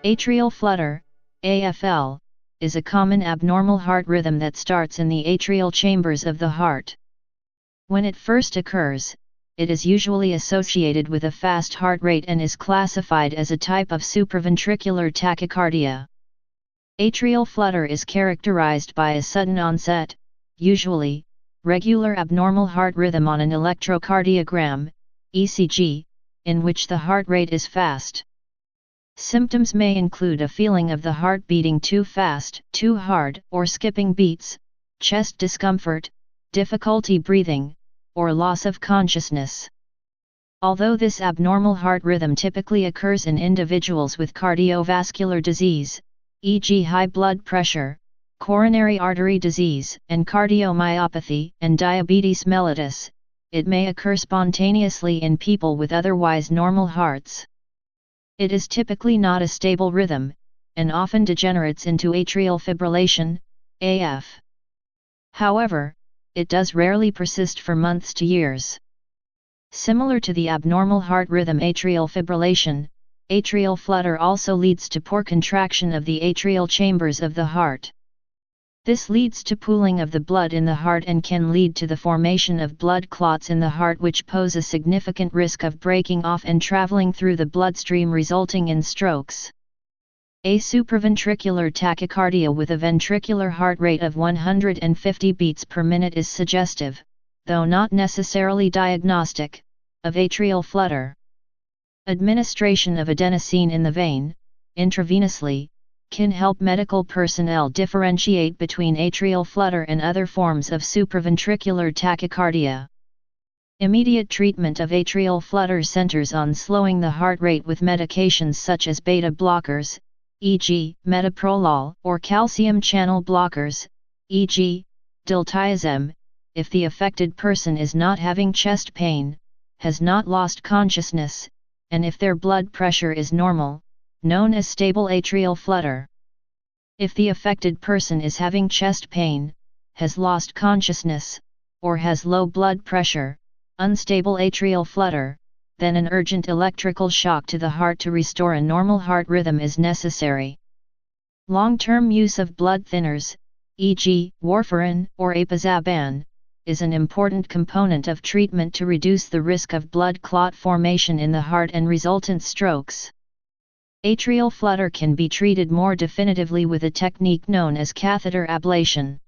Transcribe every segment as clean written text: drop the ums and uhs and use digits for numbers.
Atrial flutter, AFL, is a common abnormal heart rhythm that starts in the atrial chambers of the heart. When it first occurs, it is usually associated with a fast heart rate and is classified as a type of supraventricular tachycardia. Atrial flutter is characterized by a sudden onset, usually, regular abnormal heart rhythm on an electrocardiogram, ECG, in which the heart rate is fast. Symptoms may include a feeling of the heart beating too fast, too hard, or skipping beats, chest discomfort, difficulty breathing, or loss of consciousness. Although this abnormal heart rhythm typically occurs in individuals with cardiovascular disease, e.g. high blood pressure, coronary artery disease, and cardiomyopathy and diabetes mellitus, it may occur spontaneously in people with otherwise normal hearts. It is typically not a stable rhythm, and often degenerates into atrial fibrillation, AF. However, it does rarely persist for months to years. Similar to the abnormal heart rhythm atrial fibrillation, atrial flutter also leads to poor contraction of the atrial chambers of the heart. This leads to pooling of the blood in the heart and can lead to the formation of blood clots in the heart, which pose a significant risk of breaking off and traveling through the bloodstream, resulting in strokes. A supraventricular tachycardia with a ventricular heart rate of 150 beats per minute is suggestive, though not necessarily diagnostic, of atrial flutter. Administration of adenosine in the vein, intravenously, can help medical personnel differentiate between atrial flutter and other forms of supraventricular tachycardia. Immediate treatment of atrial flutter centers on slowing the heart rate with medications such as beta blockers, e.g., metoprolol, or calcium channel blockers, e.g., diltiazem, if the affected person is not having chest pain, has not lost consciousness, and if their blood pressure is normal, known as stable atrial flutter. If the affected person is having chest pain, has lost consciousness, or has low blood pressure, unstable atrial flutter, then an urgent electrical shock to the heart to restore a normal heart rhythm is necessary. Long-term use of blood thinners, e.g., warfarin or apazaban, is an important component of treatment to reduce the risk of blood clot formation in the heart and resultant strokes. Atrial flutter can be treated more definitively with a technique known as catheter ablation.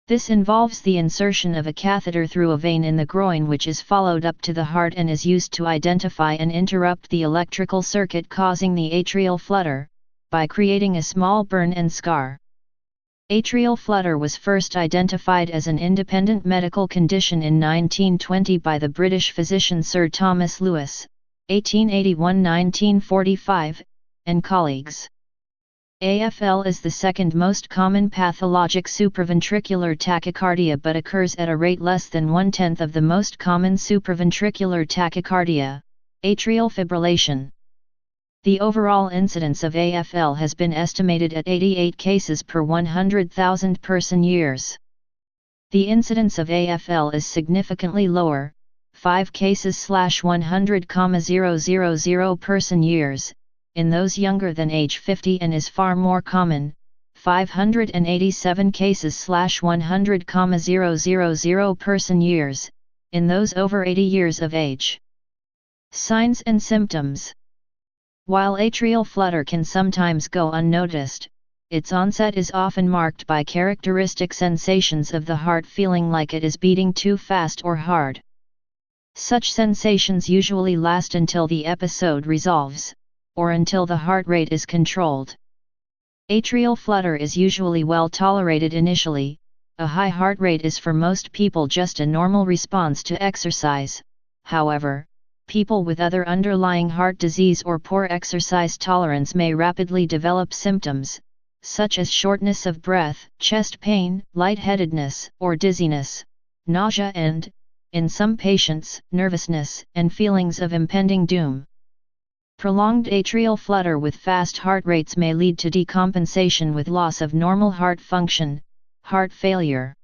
This involves the insertion of a catheter through a vein in the groin, which is followed up to the heart and is used to identify and interrupt the electrical circuit causing the atrial flutter, by creating a small burn and scar. Atrial flutter was first identified as an independent medical condition in 1920 by the British physician Sir Thomas Lewis, 1881–1945, and colleagues. AFL is the second most common pathologic supraventricular tachycardia but occurs at a rate less than 1/10 of the most common supraventricular tachycardia, atrial fibrillation. The overall incidence of AFL has been estimated at 88 cases per 100,000 person-years. The incidence of AFL is significantly lower, 5 cases/100,000 person-years, in those younger than age 50, and is far more common, 587 cases/100,000 person-years, in those over 80 years of age. Signs and symptoms. While atrial flutter can sometimes go unnoticed, its onset is often marked by characteristic sensations of the heart feeling like it is beating too fast or hard. Such sensations usually last until the episode resolves, or until the heart rate is controlled. Atrial flutter is usually well tolerated initially. A high heart rate is for most people just a normal response to exercise. However, people with other underlying heart disease or poor exercise tolerance may rapidly develop symptoms, such as shortness of breath, chest pain, lightheadedness or dizziness, nausea and, in some patients, nervousness and feelings of impending doom. Prolonged atrial flutter with fast heart rates may lead to decompensation with loss of normal heart function, heart failure.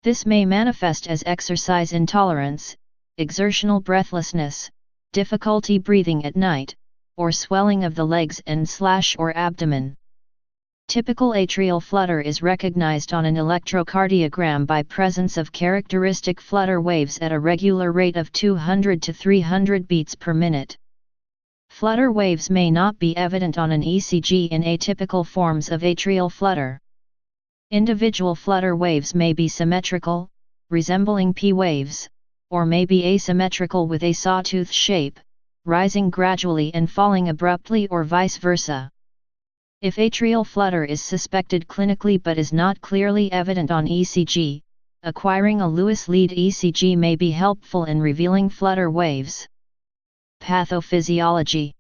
This may manifest as exercise intolerance, exertional breathlessness, difficulty breathing at night, or swelling of the legs and/or abdomen. Typical atrial flutter is recognized on an electrocardiogram by presence of characteristic flutter waves at a regular rate of 200 to 300 beats per minute. Flutter waves may not be evident on an ECG in atypical forms of atrial flutter. Individual flutter waves may be symmetrical, resembling P waves, or may be asymmetrical with a sawtooth shape, rising gradually and falling abruptly or vice versa. If atrial flutter is suspected clinically but is not clearly evident on ECG, acquiring a Lewis lead ECG may be helpful in revealing flutter waves. Pathophysiology.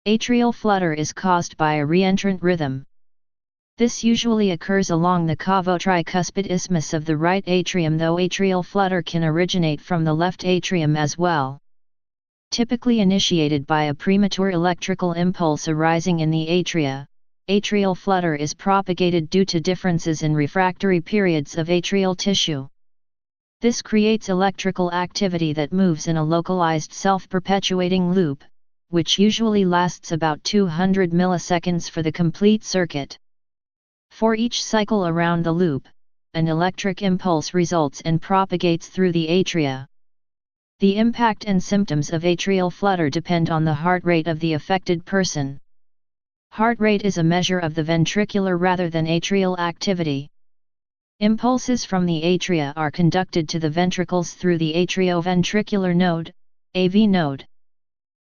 Atrial flutter is caused by a reentrant rhythm. This usually occurs along the cavo-tricuspid isthmus of the right atrium, though atrial flutter can originate from the left atrium as well. Typically initiated by a premature electrical impulse arising in the atria, atrial flutter is propagated due to differences in refractory periods of atrial tissue. This creates electrical activity that moves in a localized self-perpetuating loop, which usually lasts about 200 milliseconds for the complete circuit. For each cycle around the loop, an electric impulse results and propagates through the atria. The impact and symptoms of atrial flutter depend on the heart rate of the affected person. Heart rate is a measure of the ventricular rather than atrial activity. Impulses from the atria are conducted to the ventricles through the atrioventricular node, AV node.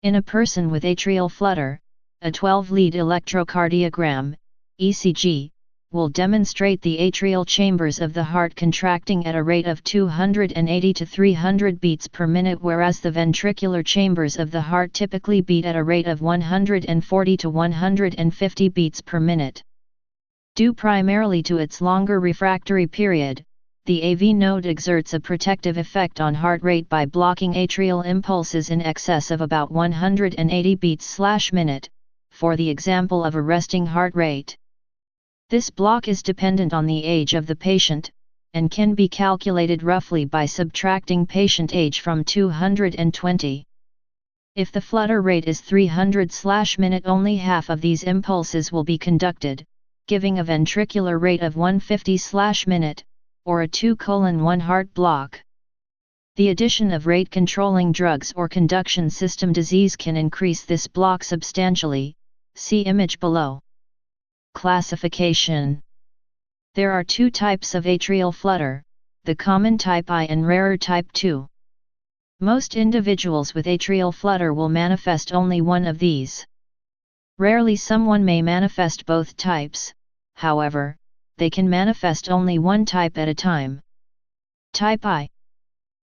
In a person with atrial flutter, a 12-lead electrocardiogram, ECG, will demonstrate the atrial chambers of the heart contracting at a rate of 280 to 300 beats per minute, whereas the ventricular chambers of the heart typically beat at a rate of 140 to 150 beats per minute. Due primarily to its longer refractory period, the AV node exerts a protective effect on heart rate by blocking atrial impulses in excess of about 180 beats/minute, for the example of a resting heart rate. This block is dependent on the age of the patient, and can be calculated roughly by subtracting patient age from 220. If the flutter rate is 300/minute, only half of these impulses will be conducted, giving a ventricular rate of 150/minute, or a 2:1 heart block. The addition of rate-controlling drugs or conduction system disease can increase this block substantially, see image below. Classification. There are two types of atrial flutter, the common type I and rarer type II. Most individuals with atrial flutter will manifest only one of these. Rarely someone may manifest both types, however, they can manifest only one type at a time. Type I.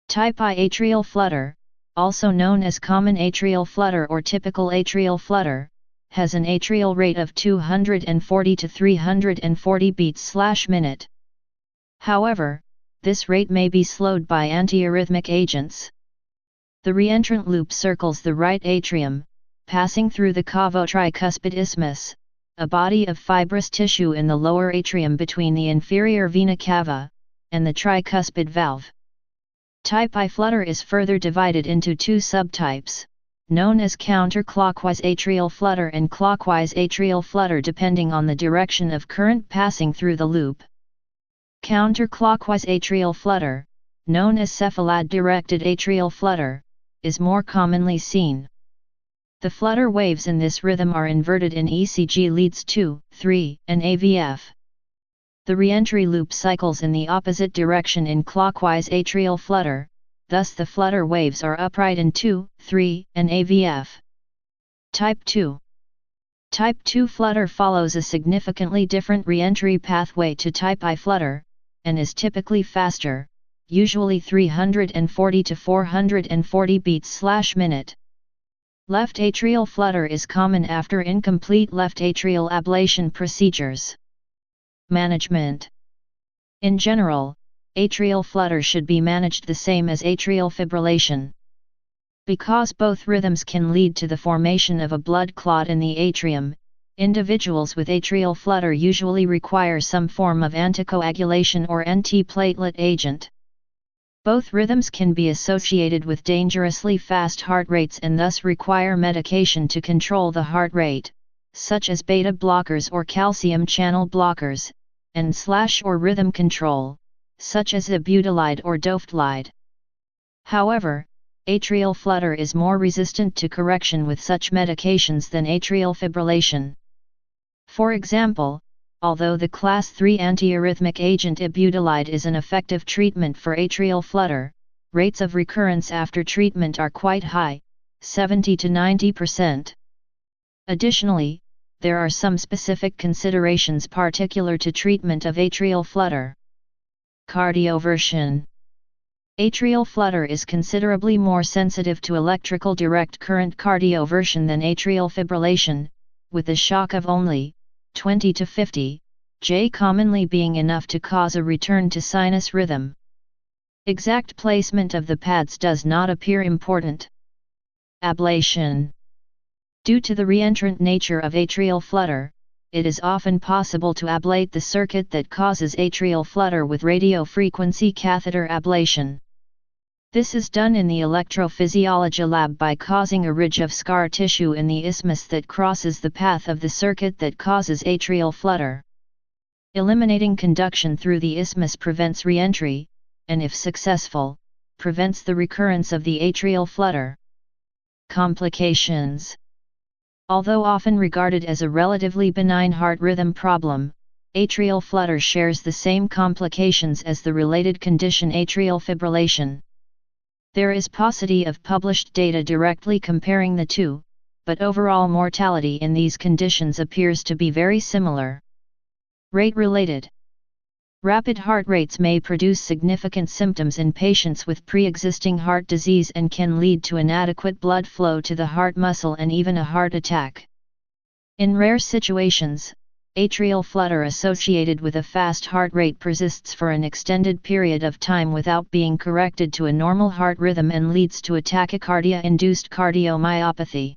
Type I atrial flutter, also known as common atrial flutter or typical atrial flutter, has an atrial rate of 240 to 340 beats/minute. However, this rate may be slowed by antiarrhythmic agents. The reentrant loop circles the right atrium, passing through the cavo-tricuspid isthmus, a body of fibrous tissue in the lower atrium between the inferior vena cava and the tricuspid valve. Type I flutter is further divided into two subtypes, known as counterclockwise atrial flutter and clockwise atrial flutter, depending on the direction of current passing through the loop. Counterclockwise atrial flutter, known as Cephalad-directed atrial flutter, is more commonly seen. The flutter waves in this rhythm are inverted in ECG leads 2, 3, and AVF. The reentry loop cycles in the opposite direction in clockwise atrial flutter, thus the flutter waves are upright in 2, 3, and AVF. Type II. Type II flutter follows a significantly different reentry pathway to type I flutter, and is typically faster, usually 340 to 440 beats/minute. Left atrial flutter is common after incomplete left atrial ablation procedures. Management. In general, atrial flutter should be managed the same as atrial fibrillation. Because both rhythms can lead to the formation of a blood clot in the atrium, individuals with atrial flutter usually require some form of anticoagulation or antiplatelet agent. Both rhythms can be associated with dangerously fast heart rates and thus require medication to control the heart rate, such as beta blockers or calcium channel blockers, and or rhythm control, such as ibutylide or doftelide. However, atrial flutter is more resistant to correction with such medications than atrial fibrillation. For example, although the class 3 antiarrhythmic agent ibutylide is an effective treatment for atrial flutter, rates of recurrence after treatment are quite high, 70 to 90%. Additionally, there are some specific considerations particular to treatment of atrial flutter. Cardioversion. Atrial flutter is considerably more sensitive to electrical direct current cardioversion than atrial fibrillation, with a shock of only 20 to 50 J commonly being enough to cause a return to sinus rhythm. Exact placement of the pads does not appear important. Ablation. Due to the reentrant nature of atrial flutter, it is often possible to ablate the circuit that causes atrial flutter with radiofrequency catheter ablation. This is done in the electrophysiology lab by causing a ridge of scar tissue in the isthmus that crosses the path of the circuit that causes atrial flutter. Eliminating conduction through the isthmus prevents re-entry, and if successful, prevents the recurrence of the atrial flutter. Complications. Although often regarded as a relatively benign heart rhythm problem, atrial flutter shares the same complications as the related condition atrial fibrillation. There is paucity of published data directly comparing the two, but overall mortality in these conditions appears to be very similar. Rate-related. Rapid heart rates may produce significant symptoms in patients with pre-existing heart disease and can lead to inadequate blood flow to the heart muscle and even a heart attack. In rare situations, atrial flutter associated with a fast heart rate persists for an extended period of time without being corrected to a normal heart rhythm and leads to a tachycardia-induced cardiomyopathy.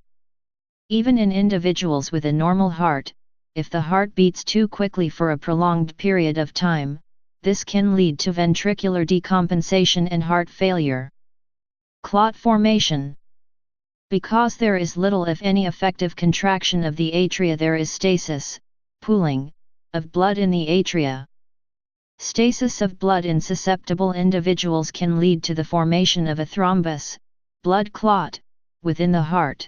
Even in individuals with a normal heart, if the heart beats too quickly for a prolonged period of time, this can lead to ventricular decompensation and heart failure. Clot formation. Because there is little if any effective contraction of the atria, there is stasis, pooling, of blood in the atria. Stasis of blood in susceptible individuals can lead to the formation of a thrombus, blood clot, within the heart.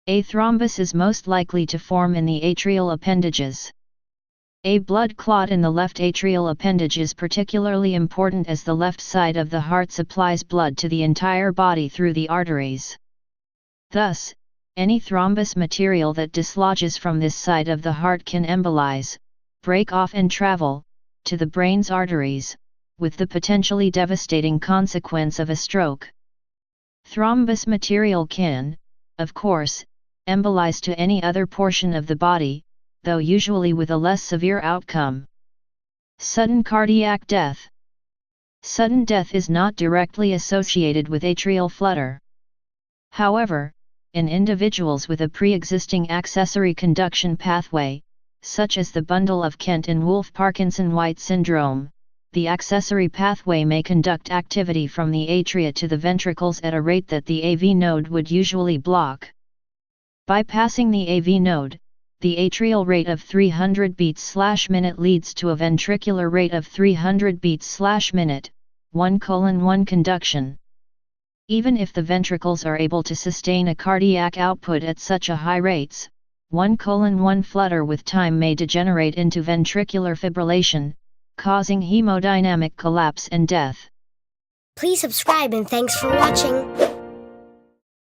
A thrombus is most likely to form in the atrial appendages. A blood clot in the left atrial appendage is particularly important as the left side of the heart supplies blood to the entire body through the arteries. Thus, any thrombus material that dislodges from this side of the heart can embolize, break off and travel, to the brain's arteries, with the potentially devastating consequence of a stroke. Thrombus material can, of course, embolize to any other portion of the body, though usually with a less severe outcome. Sudden cardiac death. Sudden death is not directly associated with atrial flutter. However, in individuals with a pre-existing accessory conduction pathway, such as the bundle of Kent and Wolff-Parkinson-White syndrome, the accessory pathway may conduct activity from the atria to the ventricles at a rate that the AV node would usually block. Bypassing the AV node, the atrial rate of 300 beats/minute leads to a ventricular rate of 300 beats/minute, 1:1 conduction. Even if the ventricles are able to sustain a cardiac output at such a high rates, 1:1 flutter with time may degenerate into ventricular fibrillation, causing hemodynamic collapse and death. Please subscribe and thanks for watching.